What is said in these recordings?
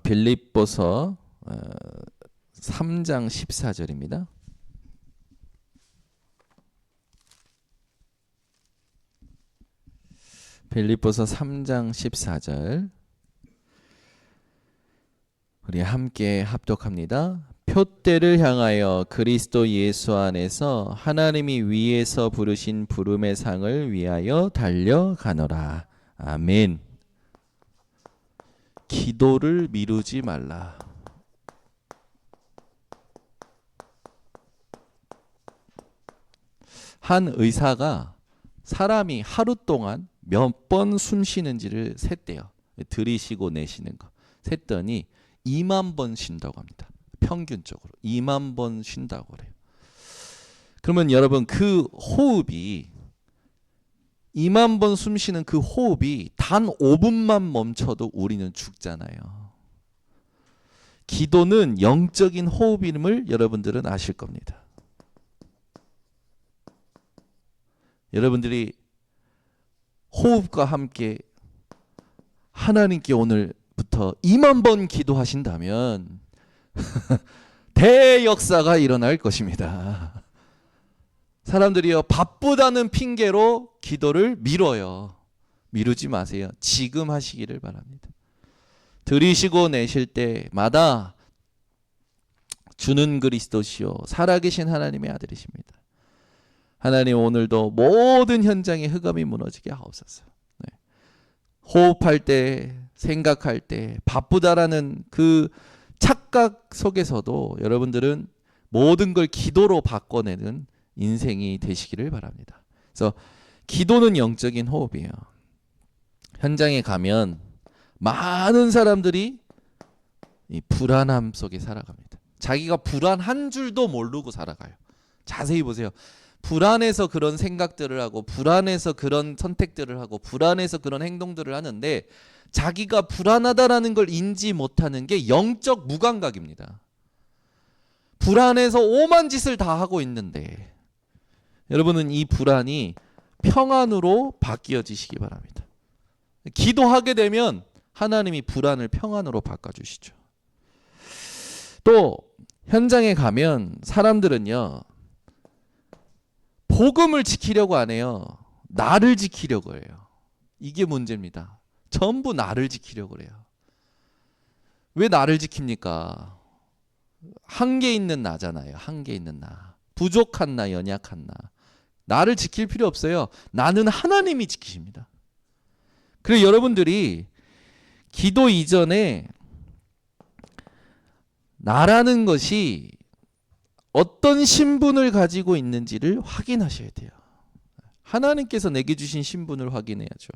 빌립보서 3장 14절입니다. 빌립보서 3장 14절 우리 함께 합독합니다. 표대를 향하여 그리스도 예수 안에서 하나님이 위에서 부르신 부름의 상을 위하여 달려가노라. 아멘. 기도를 미루지 말라. 한 의사가 사람이 하루 동안 몇 번 숨 쉬는지를 셌대요. 들이쉬고 내쉬는 거 셌더니 2만 번 쉰다고 합니다. 평균적으로 2만 번 쉰다고 그래요. 그러면 여러분 그 호흡이 2만 번 숨 쉬는 그 호흡이 단 5분만 멈춰도 우리는 죽잖아요. 기도는 영적인 호흡임을 여러분들은 아실 겁니다. 여러분들이 호흡과 함께 하나님께 오늘부터 2만 번 기도하신다면 대역사가 일어날 것입니다. 사람들이요 바쁘다는 핑계로 기도를 미뤄요. 미루지 마세요. 지금 하시기를 바랍니다. 들이쉬고 내쉴 때마다 주는 그리스도시요 살아계신 하나님의 아들이십니다. 하나님 오늘도 모든 현장에 흑암이 무너지게 하옵소서. 네. 호흡할 때 생각할 때 바쁘다라는 그 착각 속에서도 여러분들은 모든 걸 기도로 바꿔내는 인생이 되시기를 바랍니다. 그래서 기도는 영적인 호흡이에요. 현장에 가면 많은 사람들이 이 불안함 속에 살아갑니다. 자기가 불안한 줄도 모르고 살아가요. 자세히 보세요. 불안해서 그런 생각들을 하고 불안해서 그런 선택들을 하고 불안해서 그런 행동들을 하는데 자기가 불안하다라는 걸 인지 못하는 게 영적 무감각입니다. 불안해서 오만 짓을 다 하고 있는데 여러분은 이 불안이 평안으로 바뀌어지시기 바랍니다. 기도하게 되면 하나님이 불안을 평안으로 바꿔주시죠. 또 현장에 가면 사람들은요 복음을 지키려고 안 해요. 나를 지키려고 해요. 이게 문제입니다. 전부 나를 지키려고 해요. 왜 나를 지킵니까? 한계 있는 나잖아요. 한계 있는 나. 부족한 나, 연약한 나. 나를 지킬 필요 없어요. 나는 하나님이 지키십니다. 그래서 여러분들이 기도 이전에 나라는 것이 어떤 신분을 가지고 있는지를 확인하셔야 돼요. 하나님께서 내게 주신 신분을 확인해야죠.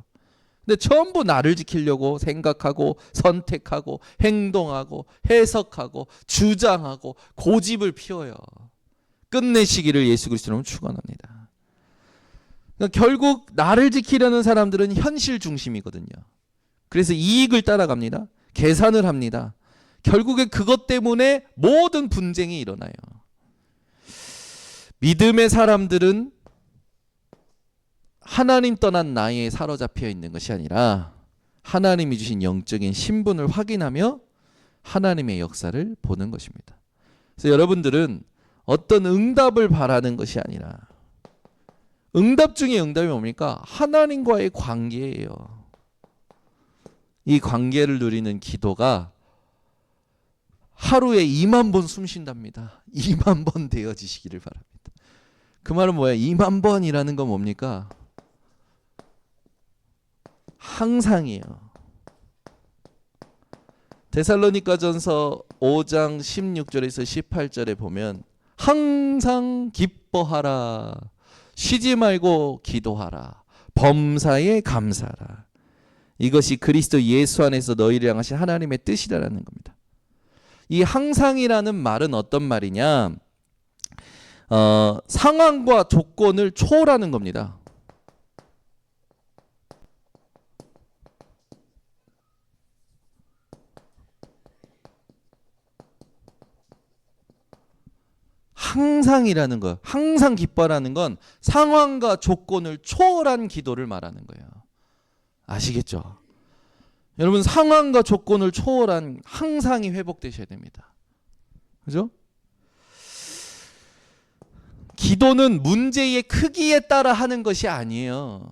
근데 전부 나를 지키려고 생각하고 선택하고 행동하고 해석하고 주장하고 고집을 피워요. 끝내시기를 예수 그리스도로 축원합니다. 그러니까 결국 나를 지키려는 사람들은 현실 중심이거든요. 그래서 이익을 따라갑니다. 계산을 합니다. 결국에 그것 때문에 모든 분쟁이 일어나요. 믿음의 사람들은 하나님 떠난 나에 사로잡혀 있는 것이 아니라 하나님이 주신 영적인 신분을 확인하며 하나님의 역사를 보는 것입니다. 그래서 여러분들은 어떤 응답을 바라는 것이 아니라 응답 중에 응답이 뭡니까? 하나님과의 관계예요. 이 관계를 누리는 기도가 하루에 2만 번 숨 쉰답니다. 2만 번 되어지시기를 바랍니다. 그 말은 뭐예요? 2만 번이라는 건 뭡니까? 항상이에요. 데살로니가전서 5장 16절에서 18절에 보면 항상 기뻐하라. 쉬지 말고 기도하라. 범사에 감사하라. 이것이 그리스도 예수 안에서 너희를 향하신 하나님의 뜻이라는 겁니다. 이 항상이라는 말은 어떤 말이냐? 상황과 조건을 초월하는 겁니다. 항상이라는 거, 항상 기뻐라는 건 상황과 조건을 초월한 기도를 말하는 거예요. 아시겠죠? 여러분 상황과 조건을 초월한 항상이 회복되셔야 됩니다. 그죠? 기도는 문제의 크기에 따라 하는 것이 아니에요.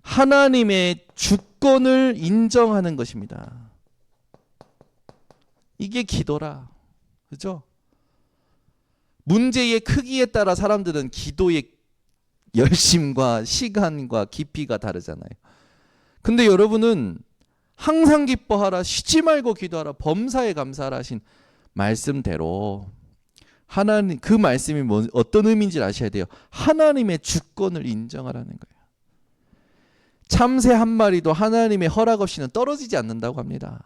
하나님의 주권을 인정하는 것입니다. 이게 기도라. 그죠? 문제의 크기에 따라 사람들은 기도의 열심과 시간과 깊이가 다르잖아요. 근데 여러분은 항상 기뻐하라, 쉬지 말고 기도하라, 범사에 감사하라 하신 말씀대로 하나님, 그 말씀이 어떤 의미인지 아셔야 돼요. 하나님의 주권을 인정하라는 거예요. 참새 한 마리도 하나님의 허락 없이는 떨어지지 않는다고 합니다.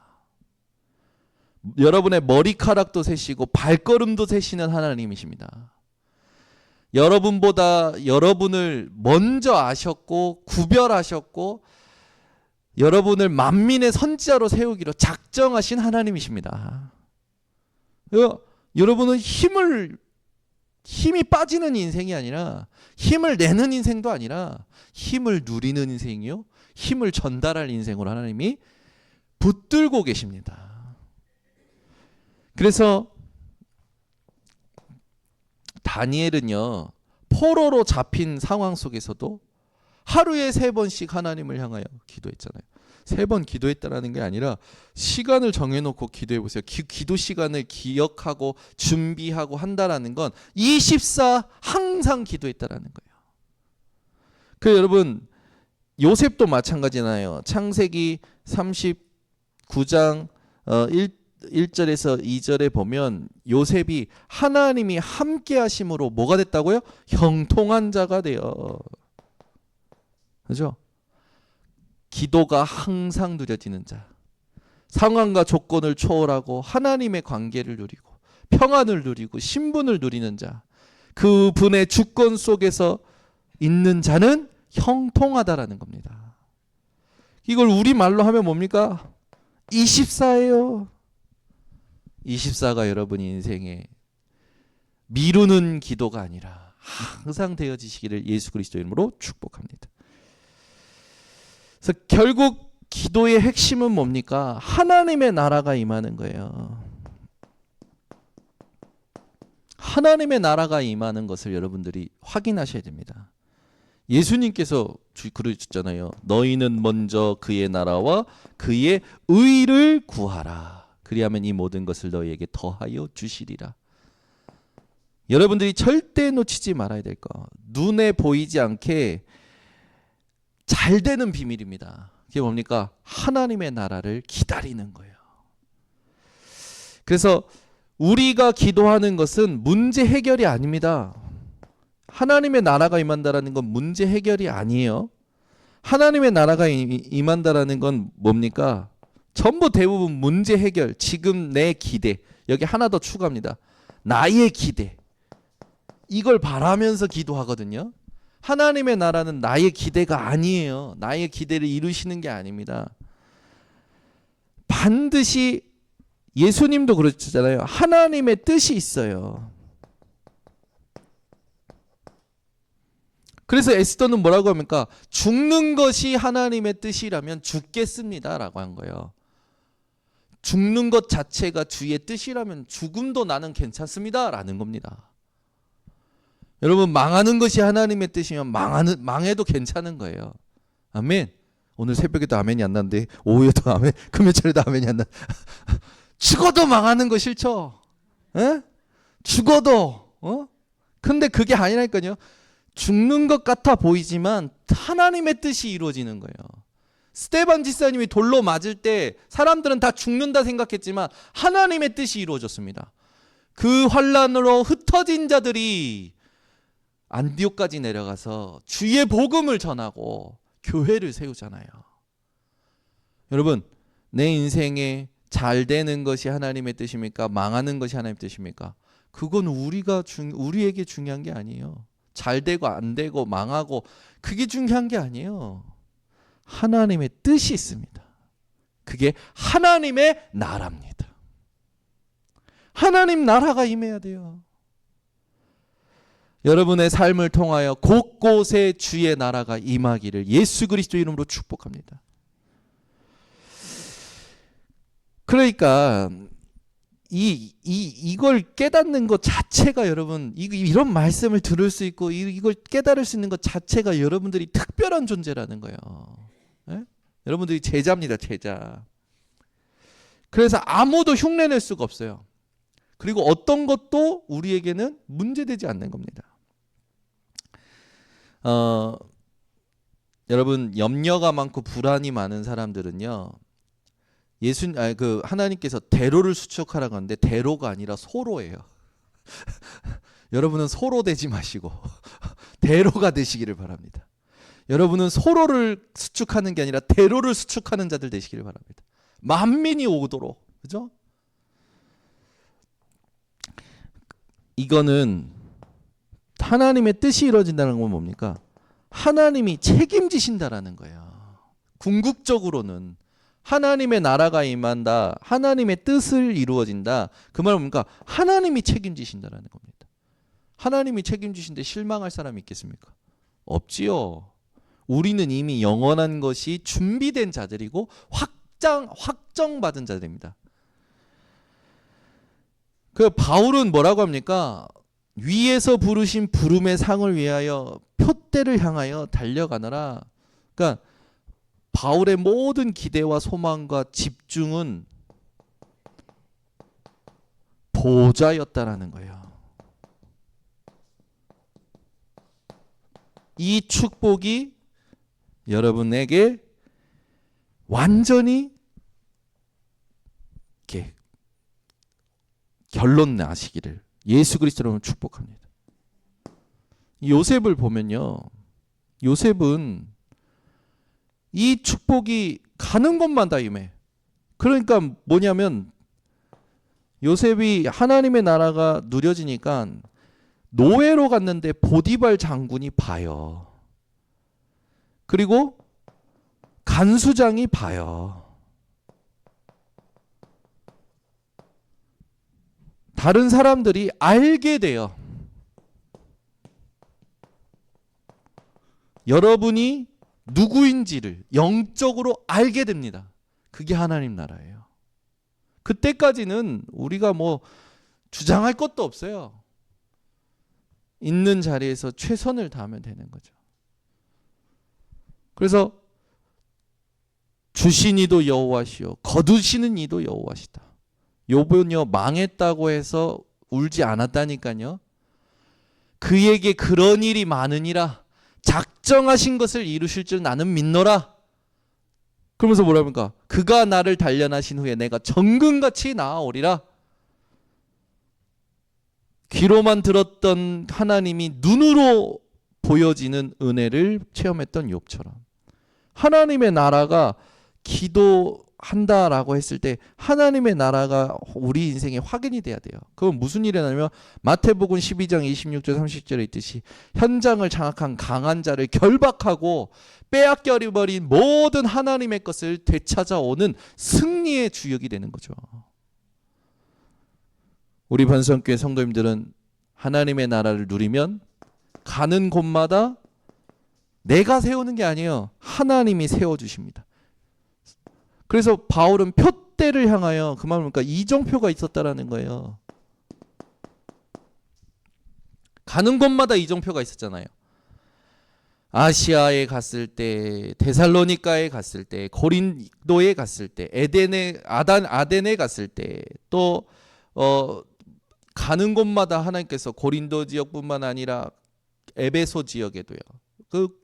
여러분의 머리카락도 세시고 발걸음도 세시는 하나님이십니다. 여러분보다 여러분을 먼저 아셨고 구별하셨고 여러분을 만민의 선지자로 세우기로 작정하신 하나님이십니다. 여러분은 힘이 빠지는 인생이 아니라 힘을 내는 인생도 아니라 힘을 누리는 인생이요, 힘을 전달할 인생으로 하나님이 붙들고 계십니다. 그래서 다니엘은요, 포로로 잡힌 상황 속에서도 하루에 3번씩 하나님을 향하여 기도했잖아요. 3번 기도했다라는 게 아니라 시간을 정해놓고 기도해 보세요. 기도 시간을 기억하고 준비하고 한다라는 건 24 항상 기도했다라는 거예요. 그 여러분 요셉도 마찬가지잖아요. 창세기 39장 1절에서 2절에 보면 요셉이 하나님이 함께 하심으로 뭐가 됐다고요? 형통한 자가 되어. 그죠? 기도가 항상 누려지는 자, 상황과 조건을 초월하고 하나님의 관계를 누리고 평안을 누리고 신분을 누리는 자, 그 분의 주권 속에서 있는 자는 형통하다라는 겁니다. 이걸 우리말로 하면 뭡니까? 24예요. 24가 여러분 인생에 미루는 기도가 아니라 항상 되어지시기를 예수 그리스도 이름으로 축복합니다. 그래서 결국 기도의 핵심은 뭡니까? 하나님의 나라가 임하는 거예요. 하나님의 나라가 임하는 것을 여러분들이 확인하셔야 됩니다. 예수님께서 그러셨잖아요. 너희는 먼저 그의 나라와 그의 의를 구하라. 그리하면 이 모든 것을 너희에게 더하여 주시리라. 여러분들이 절대 놓치지 말아야 될 거, 눈에 보이지 않게 잘 되는 비밀입니다. 그게 뭡니까? 하나님의 나라를 기다리는 거예요. 그래서 우리가 기도하는 것은 문제 해결이 아닙니다. 하나님의 나라가 임한다라는 건 문제 해결이 아니에요. 하나님의 나라가 임한다라는 건 뭡니까? 전부 대부분 문제 해결, 지금 내 기대, 여기 하나 더 추가합니다. 나의 기대, 이걸 바라면서 기도하거든요. 하나님의 나라는 나의 기대가 아니에요. 나의 기대를 이루시는 게 아닙니다. 반드시 예수님도 그러셨잖아요. 하나님의 뜻이 있어요. 그래서 에스더는 뭐라고 합니까? 죽는 것이 하나님의 뜻이라면 죽겠습니다 라고 한 거예요. 죽는 것 자체가 주의 뜻이라면 죽음도 나는 괜찮습니다 라는 겁니다. 여러분, 망하는 것이 하나님의 뜻이면 망해도 괜찮은 거예요. 아멘. 오늘 새벽에도 아멘이 안 났는데 오후에도 아멘, 금요일에도 아멘이 안 났. 죽어도 망하는 거 싫죠? 에? 죽어도 근데 그게 아니라니까요. 죽는 것 같아 보이지만 하나님의 뜻이 이루어지는 거예요. 스데반 지사님이 돌로 맞을 때 사람들은 다 죽는다 생각했지만 하나님의 뜻이 이루어졌습니다. 그 환난으로 흩어진 자들이 안디옥까지 내려가서 주의 복음을 전하고 교회를 세우잖아요. 여러분, 내 인생에 잘 되는 것이 하나님의 뜻입니까? 망하는 것이 하나님의 뜻입니까? 그건 우리에게 중요한 게 아니에요. 잘 되고 안 되고 망하고 그게 중요한 게 아니에요. 하나님의 뜻이 있습니다. 그게 하나님의 나라입니다. 하나님 나라가 임해야 돼요. 여러분의 삶을 통하여 곳곳에 주의 나라가 임하기를 예수 그리스도 이름으로 축복합니다. 그러니까 이걸 깨닫는 것 자체가 여러분 이런 말씀을 들을 수 있고 이걸 깨달을 수 있는 것 자체가 여러분들이 특별한 존재라는 거예요. 네? 여러분들이 제자입니다. 제자. 그래서 아무도 흉내낼 수가 없어요. 그리고 어떤 것도 우리에게는 문제되지 않는 겁니다. 여러분 염려가 많고 불안이 많은 사람들은요. 하나님께서 대로를 수축하라고 하는데 대로가 아니라 소로예요. 여러분은 소로 되지 마시고 대로가 되시기를 바랍니다. 여러분은 소로를 수축하는 게 아니라 대로를 수축하는 자들 되시기를 바랍니다. 만민이 오도록. 그죠? 이거는 하나님의 뜻이 이루어진다는 건 뭡니까? 하나님이 책임지신다라는 거예요. 궁극적으로는 하나님의 나라가 임한다. 하나님의 뜻을 이루어진다. 그 말은 뭡니까? 하나님이 책임지신다라는 겁니다. 하나님이 책임지신데 실망할 사람이 있겠습니까? 없지요. 우리는 이미 영원한 것이 준비된 자들이고 확정받은 자들입니다. 그 바울은 뭐라고 합니까? 위에서 부르신 부름의 상을 위하여 표대를 향하여 달려가느라. 그러니까 바울의 모든 기대와 소망과 집중은 보좌였다라는 거예요. 이 축복이 여러분에게 완전히 이렇게 결론 나시기를 예수 그리스도로 축복합니다. 요셉을 보면요. 요셉은 이 축복이 가는 곳마다 임해. 그러니까 뭐냐면 요셉이 하나님의 나라가 누려지니까 노예로 갔는데 보디발 장군이 봐요. 그리고 간수장이 봐요. 다른 사람들이 알게 돼요. 여러분이 누구인지를 영적으로 알게 됩니다. 그게 하나님 나라예요. 그때까지는 우리가 뭐 주장할 것도 없어요. 있는 자리에서 최선을 다하면 되는 거죠. 그래서 주신 이도 여호와시요 거두시는 이도 여호와시다. 욥은요 망했다고 해서 울지 않았다니까요. 그에게 그런 일이 많으니라 작정하신 것을 이루실 줄 나는 믿노라. 그러면서 뭐랍니까? 그가 나를 단련하신 후에 내가 정금같이 나아오리라. 귀로만 들었던 하나님이 눈으로 보여지는 은혜를 체험했던 욥처럼 하나님의 나라가 기도한다라고 했을 때 하나님의 나라가 우리 인생에 확인이 돼야 돼요. 그건 무슨 일이냐면 마태복음 12장 26절 30절에 있듯이 현장을 장악한 강한 자를 결박하고 빼앗겨버린 모든 하나님의 것을 되찾아오는 승리의 주역이 되는 거죠. 우리 반성교회 성도님들은 하나님의 나라를 누리면 가는 곳마다 내가 세우는 게 아니에요. 하나님이 세워주십니다. 그래서 바울은 표대를 향하여 그 말은 뭡니까? 이정표가 있었다라는 거예요. 가는 곳마다 이정표가 있었잖아요. 아시아에 갔을 때, 데살로니가에 갔을 때, 고린도에 갔을 때, 아덴에 갔을 때, 또 가는 곳마다 하나님께서 고린도 지역뿐만 아니라 에베소 지역에도요.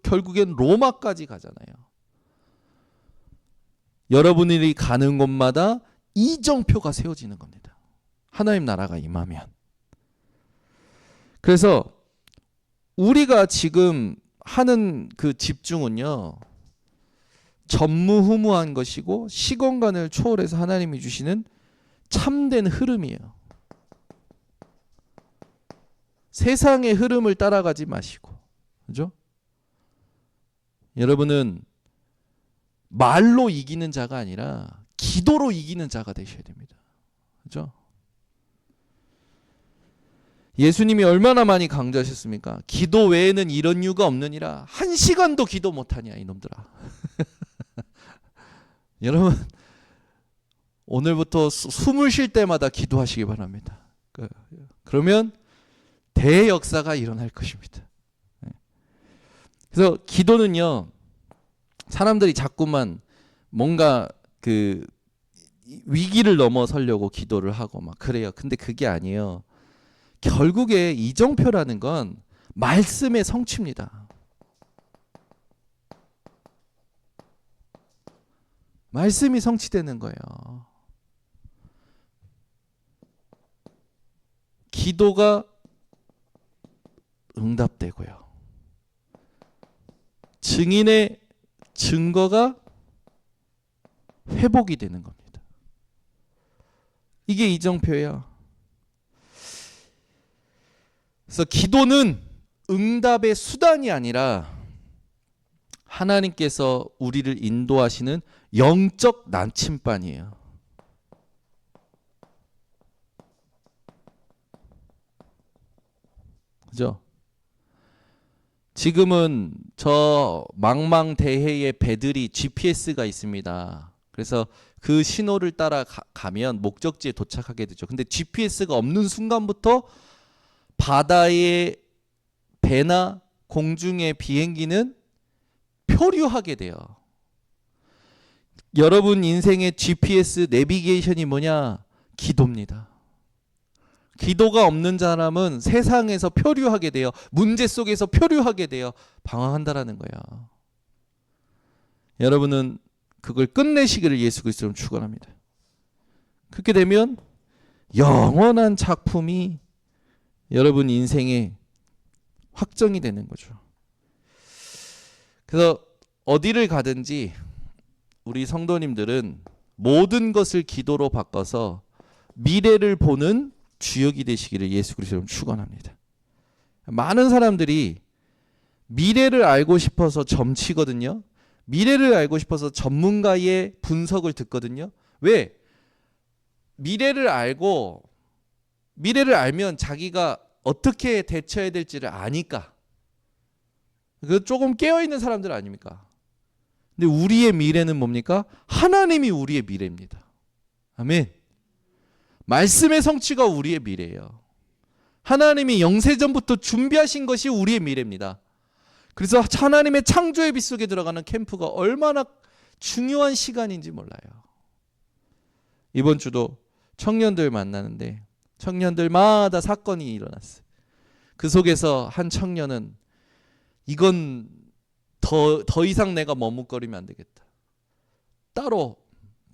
결국엔 로마까지 가잖아요. 여러분들이 가는 곳마다 이정표가 세워지는 겁니다. 하나님 나라가 임하면. 그래서 우리가 지금 하는 그 집중은요. 전무후무한 것이고 시공간을 초월해서 하나님이 주시는 참된 흐름이에요. 세상의 흐름을 따라가지 마시고. 그죠? 여러분은 말로 이기는 자가 아니라 기도로 이기는 자가 되셔야 됩니다. 그죠? 예수님이 얼마나 많이 강조하셨습니까? 기도 외에는 이런 이유가 없느니라. 1시간도 기도 못하냐 이놈들아. 여러분 오늘부터 숨을 쉴 때마다 기도하시기 바랍니다. 그러면 대역사가 일어날 것입니다. 그래서 기도는요, 사람들이 자꾸만 뭔가 그 위기를 넘어서려고 기도를 하고 막 그래요. 근데 그게 아니에요. 결국에 이정표라는 건 말씀의 성취입니다. 말씀이 성취되는 거예요. 기도가 응답되고요. 증인의 증거가 회복이 되는 겁니다. 이게 이정표예요. 그래서 기도는 응답의 수단이 아니라 하나님께서 우리를 인도하시는 영적 나침반이에요. 그죠? 지금은 저 망망대해의 배들이 GPS가 있습니다. 그래서 그 신호를 따라 가면 목적지에 도착하게 되죠. 근데 GPS가 없는 순간부터 바다의 배나 공중의 비행기는 표류하게 돼요. 여러분 인생의 GPS 내비게이션이 뭐냐? 기도입니다. 기도가 없는 사람은 세상에서 표류하게 돼요. 문제 속에서 표류하게 돼요. 방황한다라는 거야. 여러분은 그걸 끝내시기를 예수 그리스도로 축원합니다. 그렇게 되면 영원한 작품이 여러분 인생에 확정이 되는 거죠. 그래서 어디를 가든지 우리 성도님들은 모든 것을 기도로 바꿔서 미래를 보는 주역이 되시기를 예수 그리스도로 축원합니다. 많은 사람들이 미래를 알고 싶어서 점치거든요. 미래를 알고 싶어서 전문가의 분석을 듣거든요. 왜? 미래를 알면 자기가 어떻게 대처해야 될지를 아니까. 그 조금 깨어있는 사람들 아닙니까? 근데 우리의 미래는 뭡니까? 하나님이 우리의 미래입니다. 아멘. 말씀의 성취가 우리의 미래예요. 하나님이 영세전부터 준비하신 것이 우리의 미래입니다. 그래서 하나님의 창조의 빛 속에 들어가는 캠프가 얼마나 중요한 시간인지 몰라요. 이번 주도 청년들 만나는데 청년들마다 사건이 일어났어요. 그 속에서 한 청년은 이건 더 이상 내가 머뭇거리면 안 되겠다. 따로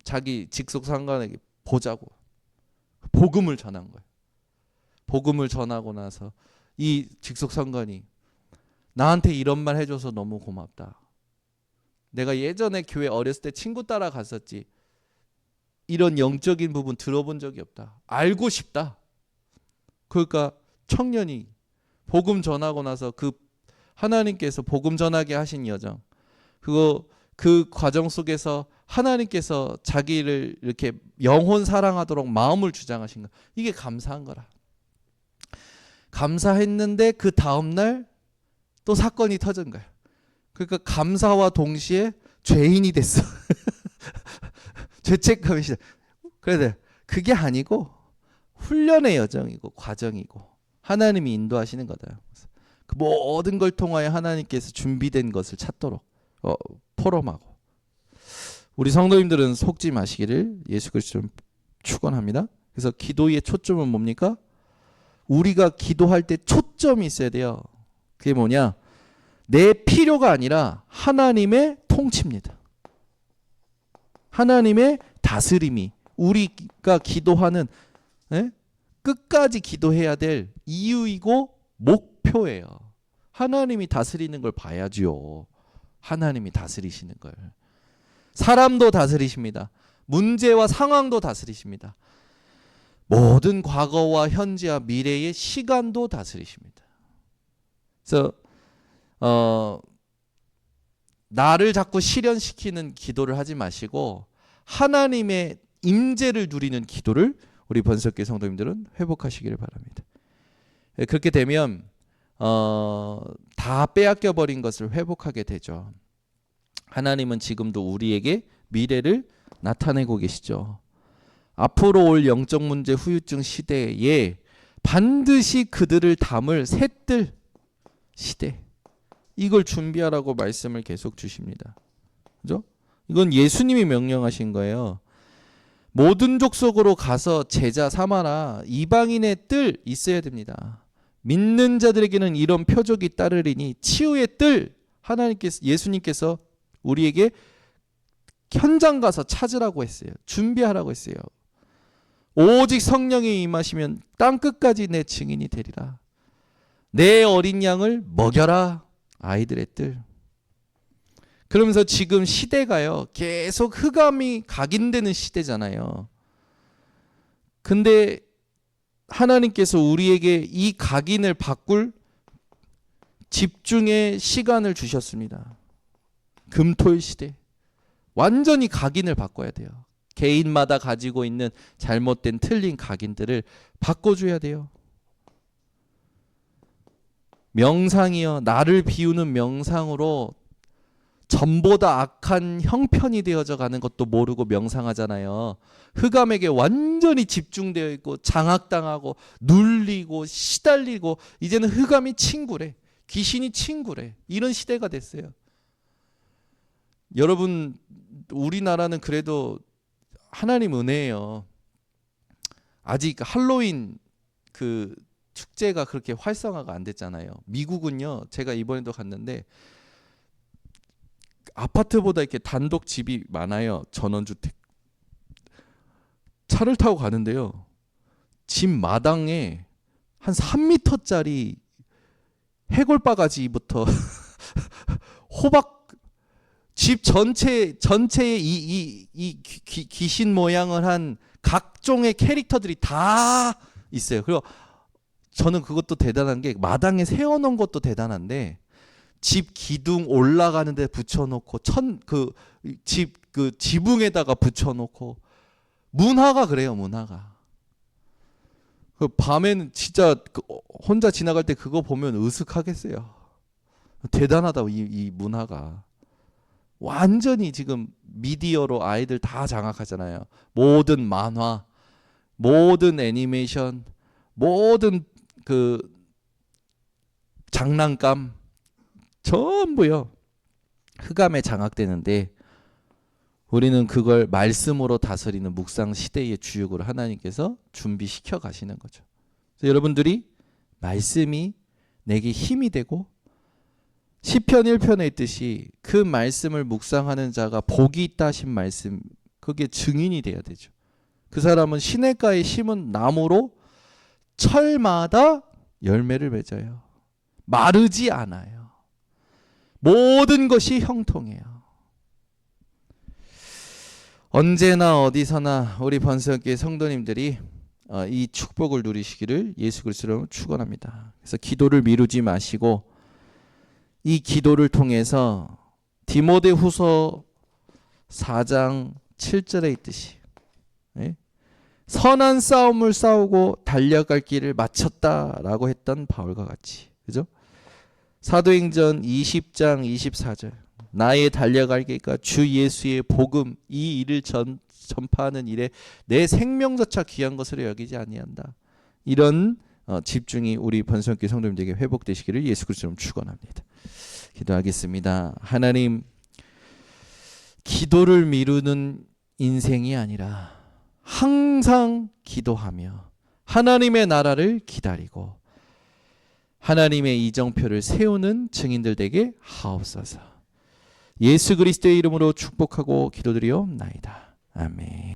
자기 직속 상관에게 보자고 복음을 전한 거예요. 복음을 전하고 나서 이 직속 상관이 나한테 이런 말 해줘서 너무 고맙다. 내가 예전에 교회 어렸을 때 친구 따라 갔었지. 이런 영적인 부분 들어본 적이 없다. 알고 싶다. 그러니까 청년이 복음 전하고 나서 그 하나님께서 복음 전하게 하신 여정, 그 과정 속에서 하나님께서 자기를 이렇게 영혼 사랑하도록 마음을 주장하신 거, 이게 감사한 거라. 감사했는데 그 다음 날 또 사건이 터진 거야. 그러니까 감사와 동시에 죄인이 됐어. 죄책감이 시작. 그래, 그게 아니고 훈련의 여정이고 과정이고 하나님이 인도하시는 거다. 그 모든 걸 통하여 하나님께서 준비된 것을 찾도록 포럼하고. 우리 성도님들은 속지 마시기를 예수 그리스도로 축원합니다. 그래서 기도의 초점은 뭡니까? 우리가 기도할 때 초점이 있어야 돼요. 그게 뭐냐? 내 필요가 아니라 하나님의 통치입니다. 하나님의 다스림이 우리가 기도하는 끝까지 기도해야 될 이유이고 목표예요. 하나님이 다스리는 걸 봐야지요. 하나님이 다스리시는 걸. 사람도 다스리십니다. 문제와 상황도 다스리십니다. 모든 과거와 현재와 미래의 시간도 다스리십니다. 그래서 나를 자꾸 실현시키는 기도를 하지 마시고 하나님의 임재를 누리는 기도를 우리 번석교 성도님들은 회복하시기를 바랍니다. 그렇게 되면 다 빼앗겨 버린 것을 회복하게 되죠. 하나님은 지금도 우리에게 미래를 나타내고 계시죠. 앞으로 올 영적 문제 후유증 시대에 반드시 그들을 담을 셋들 시대, 이걸 준비하라고 말씀을 계속 주십니다. 그죠? 이건 예수님이 명령하신 거예요. 모든 족속으로 가서 제자 삼아라. 이방인의 뜰 있어야 됩니다. 믿는 자들에게는 이런 표적이 따르리니 치유의 뜰, 하나님께서, 예수님께서 우리에게 현장 가서 찾으라고 했어요. 준비하라고 했어요. 오직 성령이 임하시면 땅끝까지 내 증인이 되리라. 내 어린 양을 먹여라. 아이들의 뜰. 그러면서 지금 시대가요, 계속 흑암이 각인되는 시대잖아요. 근데 하나님께서 우리에게 이 각인을 바꿀 집중의 시간을 주셨습니다. 금토일 시대. 완전히 각인을 바꿔야 돼요. 개인마다 가지고 있는 잘못된 틀린 각인들을 바꿔줘야 돼요. 명상이요, 나를 비우는 명상으로 전보다 악한 형편이 되어져 가는 것도 모르고 명상하잖아요. 흑암에게 완전히 집중되어 있고 장악당하고 눌리고 시달리고 이제는 흑암이 친구래. 귀신이 친구래. 이런 시대가 됐어요. 여러분, 우리나라는 그래도 하나님 은혜예요. 아직 할로윈 그 축제가 그렇게 활성화가 안 됐잖아요. 미국은요, 제가 이번에도 갔는데 아파트보다 이렇게 단독 집이 많아요. 전원주택. 차를 타고 가는데요, 집 마당에 한 3m짜리 해골바가지부터 호박, 집 전체에 이 귀신 모양을 한 각종의 캐릭터들이 다 있어요. 그리고 저는 그것도 대단한 게, 마당에 세워놓은 것도 대단한데 집 기둥 올라가는 데 붙여놓고 집 지붕에다가 붙여놓고, 문화가 그래요. 문화가. 그 밤에는 진짜 혼자 지나갈 때 그거 보면 으슥하겠어요. 대단하다. 이 문화가 완전히 지금 미디어로 아이들 다 장악하잖아요. 모든 만화, 모든 애니메이션, 모든 그 장난감 전부요, 흑암에 장악되는데 우리는 그걸 말씀으로 다스리는 묵상 시대의 주역으로 하나님께서 준비시켜 가시는 거죠. 그래서 여러분들이 말씀이 내게 힘이 되고, 시편 1편에 있듯이 그 말씀을 묵상하는 자가 복이 있다 하신 말씀, 그게 증인이 돼야 되죠. 그 사람은 시냇가에 심은 나무로 철마다 열매를 맺어요. 마르지 않아요. 모든 것이 형통해요. 언제나 어디서나 우리 번성교회 성도님들이 이 축복을 누리시기를 예수 그리스도로 축원합니다. 그래서 기도를 미루지 마시고, 이 기도를 통해서 디모데후서 4장 7절에 있듯이, 선한 싸움을 싸우고 달려갈 길을 마쳤다라고 했던 바울과 같이, 그죠? 사도행전 20장 24절, 나의 달려갈 길과 주 예수의 복음, 이 일을 전파하는 일에 내 생명조차 귀한 것으로 여기지 아니한다. 이런 집중이 우리 번성교회 성도님들에게 회복되시기를 예수 그리스도로 축원합니다. 기도하겠습니다. 하나님, 기도를 미루는 인생이 아니라 항상 기도하며 하나님의 나라를 기다리고 하나님의 이정표를 세우는 증인들 되게 하옵소서. 예수 그리스도의 이름으로 축복하고 기도드리옵나이다. 아멘.